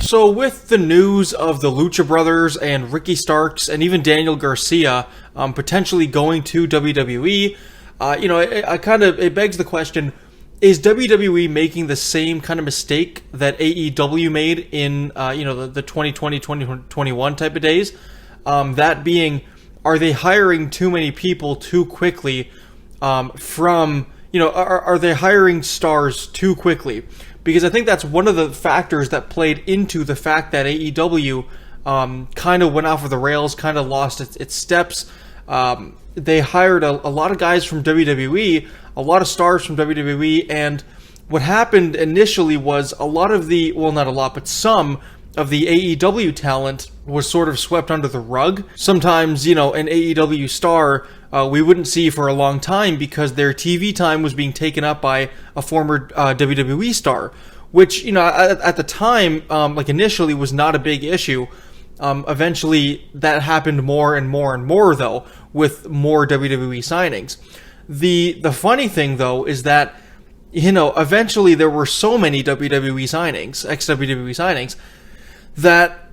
So with the news of the Lucha Brothers and Ricky Starks and even Daniel Garcia potentially going to WWE, it begs the question: is WWE making the same kind of mistake that AEW made in the 2020, 2021 type of days? That being, are they hiring too many people too quickly? Are they hiring stars too quickly? Because I think that's one of the factors that played into the fact that AEW kind of went off of the rails, kind of lost its steps. They hired a lot of guys from WWE, a lot of stars from WWE, and what happened initially was some of the AEW talent was sort of swept under the rug. Sometimes, an AEW star we wouldn't see for a long time because their TV time was being taken up by a former WWE star, which, at the time, initially was not a big issue. Eventually, that happened more and more and more, though, with more WWE signings. The funny thing, though, is that, eventually there were so many WWE signings, ex-WWE signings, that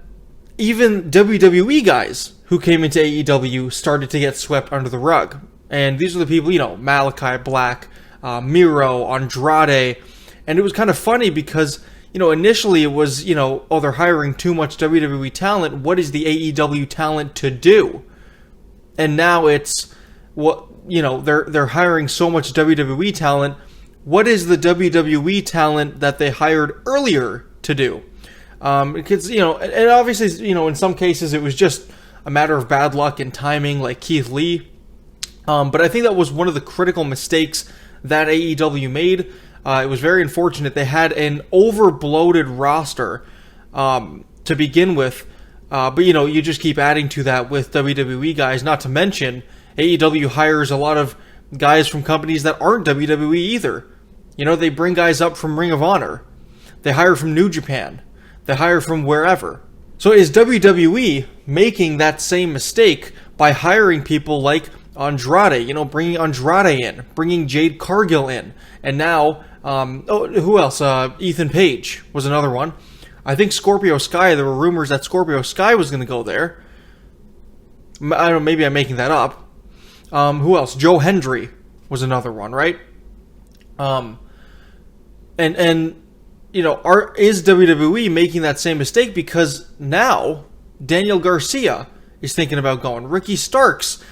even WWE guys who came into AEW started to get swept under the rug. And these are the people, Malachi Black, Miro, Andrade. And it was kind of funny because, initially it was, they're hiring too much WWE talent. What is the AEW talent to do? And now it's, they're hiring so much WWE talent. What is the WWE talent that they hired earlier to do? Because, and obviously, in some cases it was just a matter of bad luck and timing, like Keith Lee. But I think that was one of the critical mistakes that AEW made. It was very unfortunate. They had an over-bloated roster to begin with. But, you just keep adding to that with WWE guys, not to mention AEW hires a lot of guys from companies that aren't WWE either. They bring guys up from Ring of Honor. They hire from New Japan. They hire from wherever. So is WWE making that same mistake by hiring people like Andrade, bringing Andrade in, bringing Jade Cargill in, and now, who else? Ethan Page was another one. I think Scorpio Sky, there were rumors that Scorpio Sky was going to go there. I don't know, maybe I'm making that up. Who else? Joe Hendry was another one, right? Is WWE making that same mistake? Because now Daniel Garcia is thinking about going. Ricky Starks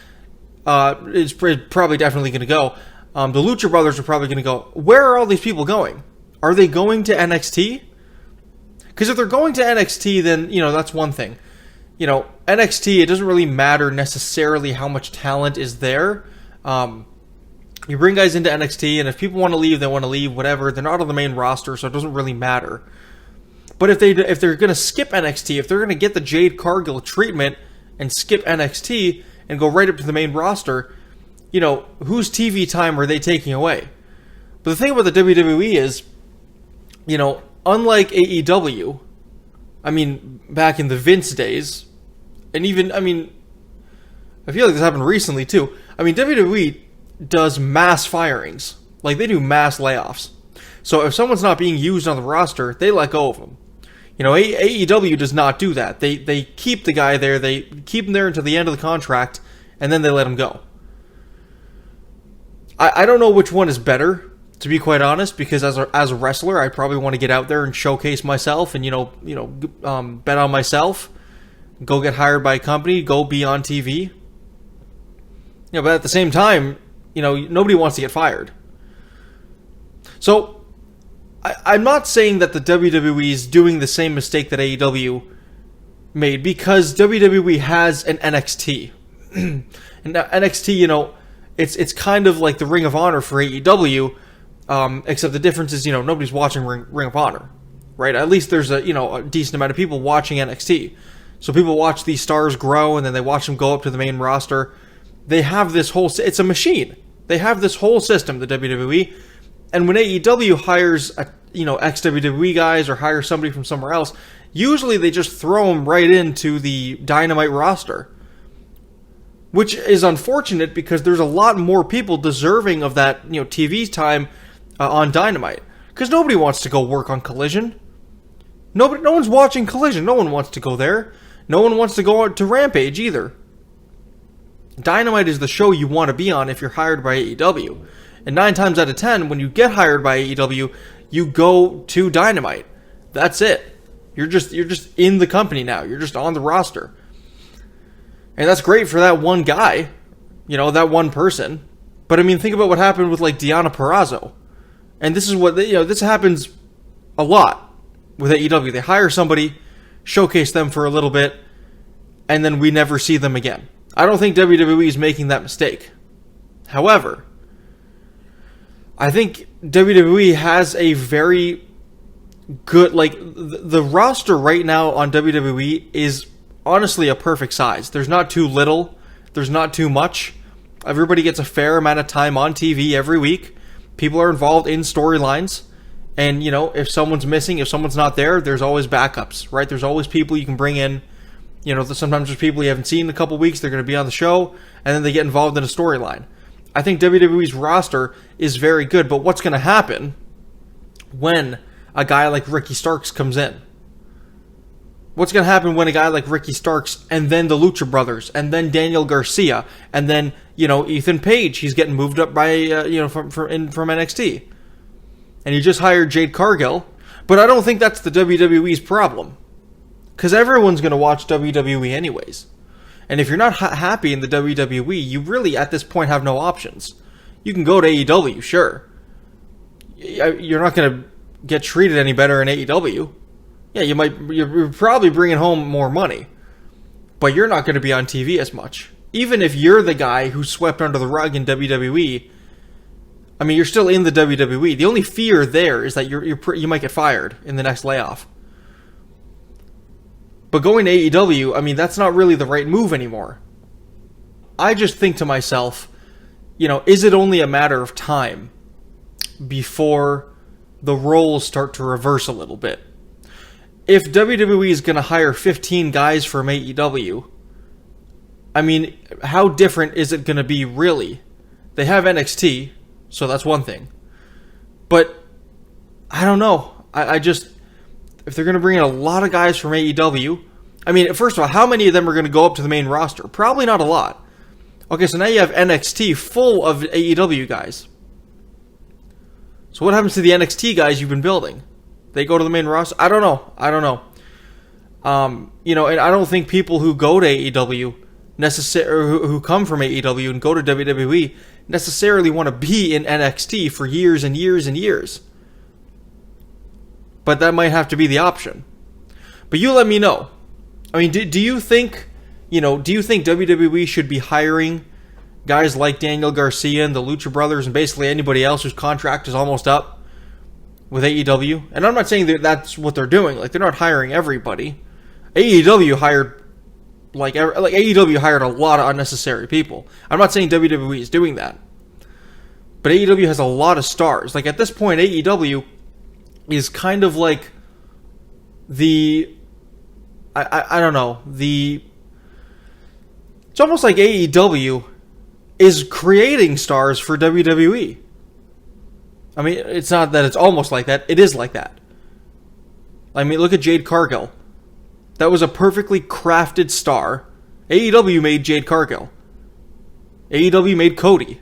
is probably definitely going to go. The Lucha Brothers are probably going to go. Where are all these people going? Are they going to NXT? Because if they're going to NXT, then, that's one thing. NXT, it doesn't really matter necessarily how much talent is there. You bring guys into NXT, and if people want to leave, they want to leave, whatever. They're not on the main roster, so it doesn't really matter. But if they're going to skip NXT, if they're going to get the Jade Cargill treatment and skip NXT and go right up to the main roster, whose TV time are they taking away? But the thing about the WWE is, unlike AEW, back in the Vince days, and even, I feel like this happened recently too. WWE does mass firings. Like, they do mass layoffs. So if someone's not being used on the roster, they let go of them. AEW does not do that. They keep the guy there, they keep him there until the end of the contract, and then they let him go. I don't know which one is better, to be quite honest, because as a wrestler, I probably want to get out there and showcase myself and, bet on myself, go get hired by a company, go be on TV. But at the same time, nobody wants to get fired. So, I'm not saying that the WWE is doing the same mistake that AEW made, because WWE has an NXT. And NXT, it's kind of like the Ring of Honor for AEW, except the difference is, nobody's watching Ring of Honor, right? At least there's a decent amount of people watching NXT. So people watch these stars grow, and then they watch them go up to the main roster. They have this whole... It's a machine. They have this whole system, the WWE. And when AEW hires, ex-WWE guys or hires somebody from somewhere else, usually they just throw them right into the Dynamite roster. Which is unfortunate because there's a lot more people deserving of that, TV time on Dynamite. Because nobody wants to go work on Collision. No one's watching Collision. No one wants to go there. No one wants to go out to Rampage either. Dynamite is the show you want to be on if you're hired by AEW. And 9 times out of 10, when you get hired by AEW, you go to Dynamite. That's it. You're just in the company now. You're just on the roster. And that's great for that one guy. You know, that one person. But I mean, think about what happened with like Deonna Purrazzo. And this is what, this happens a lot with AEW. They hire somebody, showcase them for a little bit, and then we never see them again. I don't think WWE is making that mistake. However, I think WWE has a very good, like, the roster right now on WWE is honestly a perfect size. There's not too little. There's not too much. Everybody gets a fair amount of time on TV every week. People are involved in storylines. And, if someone's missing, if someone's not there, there's always backups, right? There's always people you can bring in. Sometimes there's people you haven't seen in a couple weeks. They're going to be on the show, and then they get involved in a storyline. I think WWE's roster is very good, but what's going to happen when a guy like Ricky Starks comes in? What's going to happen when a guy like Ricky Starks, and then the Lucha Brothers, and then Daniel Garcia, and then, Ethan Page, he's getting moved up by, from NXT. And you just hired Jade Cargill, but I don't think that's the WWE's problem. Because everyone's going to watch WWE anyways. And if you're not happy in the WWE, you really, at this point, have no options. You can go to AEW, sure. You're not going to get treated any better in AEW. Yeah, you're probably bringing home more money. But you're not going to be on TV as much. Even if you're the guy who swept under the rug in WWE, I mean, you're still in the WWE. The only fear there is that you might get fired in the next layoff. But going to AEW, I mean, that's not really the right move anymore. I just think to myself, is it only a matter of time before the roles start to reverse a little bit? If WWE is going to hire 15 guys from AEW, I mean, how different is it going to be really? They have NXT, so that's one thing. But, I don't know. I just... If they're going to bring in a lot of guys from AEW, I mean, first of all, how many of them are going to go up to the main roster? Probably not a lot. Okay, so now you have NXT full of AEW guys. So what happens to the NXT guys you've been building? They go to the main roster? I don't know. And I don't think people who go to AEW, who come from AEW and go to WWE, necessarily want to be in NXT for years and years and years. But that might have to be the option. But you let me know. I mean, do you think WWE should be hiring guys like Daniel Garcia and the Lucha Brothers and basically anybody else whose contract is almost up with AEW? And I'm not saying that that's what they're doing. Like, they're not hiring everybody. AEW hired AEW hired a lot of unnecessary people. I'm not saying WWE is doing that. But AEW has a lot of stars. Like, at this point, AEW is kind of like I don't know, it's almost like AEW is creating stars for WWE. I mean, it's not that it's almost like that, it is like that. I mean, look at Jade Cargill. That was a perfectly crafted star. AEW made Jade Cargill. AEW made Cody.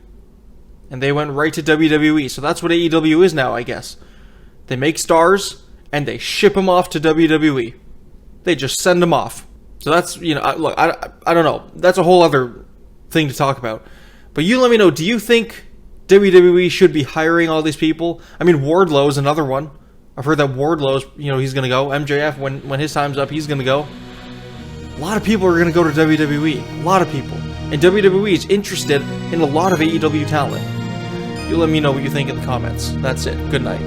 And they went right to WWE. So that's what AEW is now, I guess. They make stars, and they ship them off to WWE. They just send them off. So that's, look, I don't know. That's a whole other thing to talk about. But you let me know, do you think WWE should be hiring all these people? I mean, Wardlow's another one. I've heard that Wardlow's, he's going to go. MJF, when his time's up, he's going to go. A lot of people are going to go to WWE. A lot of people. And WWE is interested in a lot of AEW talent. You let me know what you think in the comments. That's it. Good night.